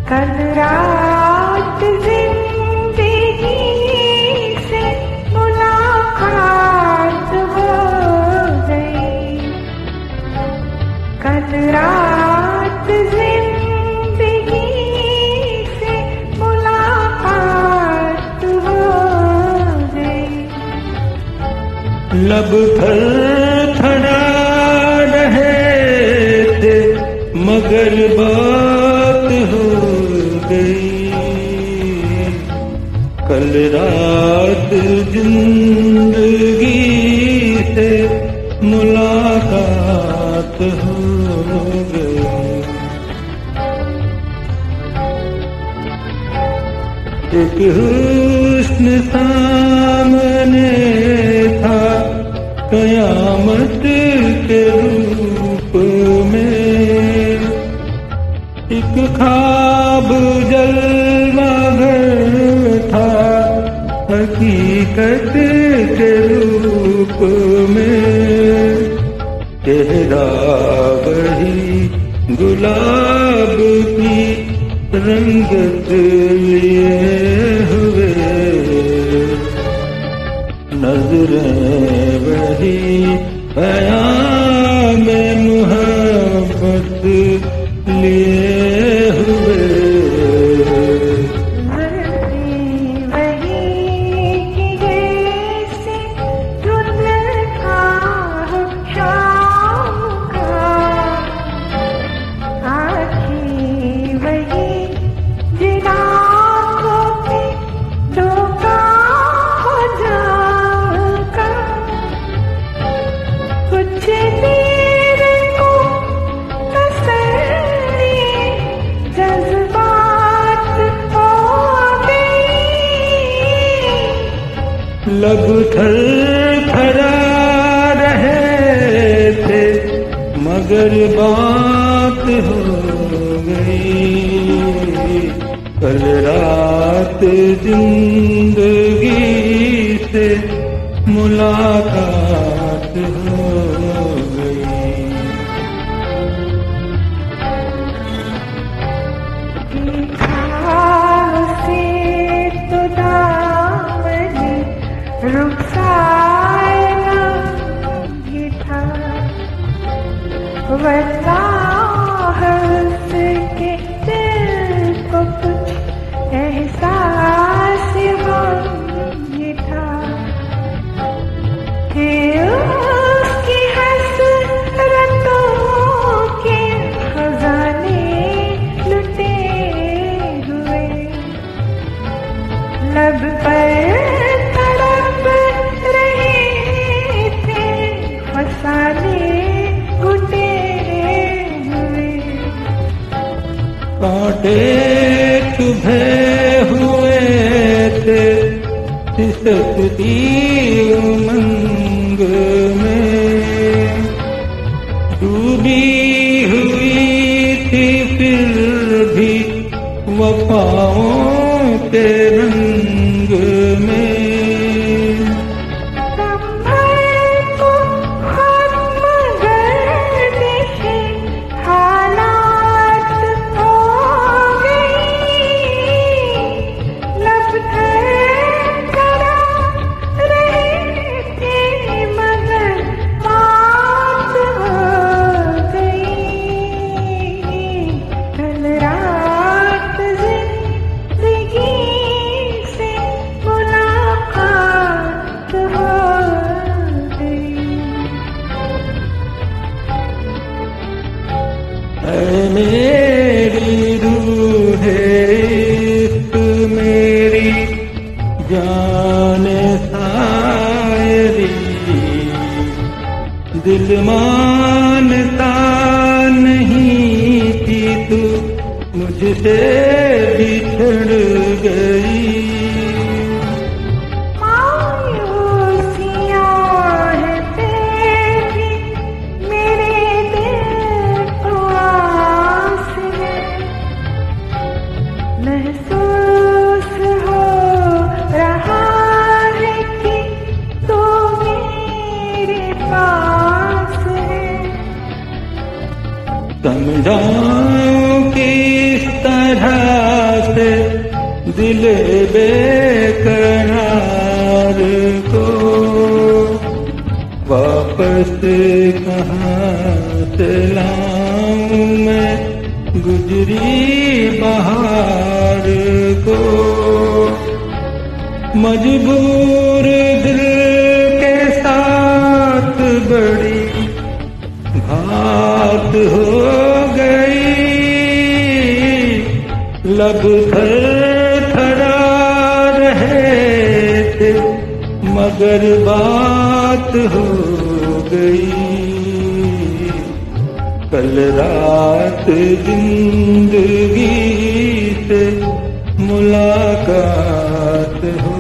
कल रात जिंदगी से मुलाकात हो गई। कल रात जिंदगी से मुलाकात हो गई। लब थरथरा रहे थे मगर बात हो गई। कल रात जिंदगी से मुलाकात हो गई। एक हुस्न सामने था कयामत के रूप में। एक ख्वाब जलवागर था हकीकत के रूप में। चेहरा वही गुलाब की रंगत लिए हुए। नजरें वही बयान मोहब्बत लिए हुए। वही कि जैसे धुंधल था शाम का। आँखें वही जिन आँखों पे धोखा हो जाऊंगा। कुछ देर को तसल्ली जज्बात हो गई। लब थरथरा रहे थे मगर बात हो गई। कल रात जिंदगी से मुलाकात हो गई। से तो दामन रुखसाया ही था। वरना हंस के दिल को कुछ एहसास ही था कि उसकी हसरतों के खजाने लुटे हुए। लब पर तड़प रहे थे फसाने घुटे हुए। कांटे चुभे हुए थे सिसकती उमंग में। डूबी हुई थी फिर भी वफाओं के रंग में। मेरी रूह इश्क मेरी जाने शायरी। दिल मानता नहीं कि तू मुझसे बिछड़ गई। महसूस हो रहा है कि तू मेरे पास है। समझाऊं किस तरह दिल बेकरार को वापस कहाँ से लाऊं मैं गुजरी बहार को। मजबूर दिल के साथ बड़ी घात हो गई, लब थरथरा रहे थे मगर बात हो गई। कल रात जिंदगी से मुलाकात हो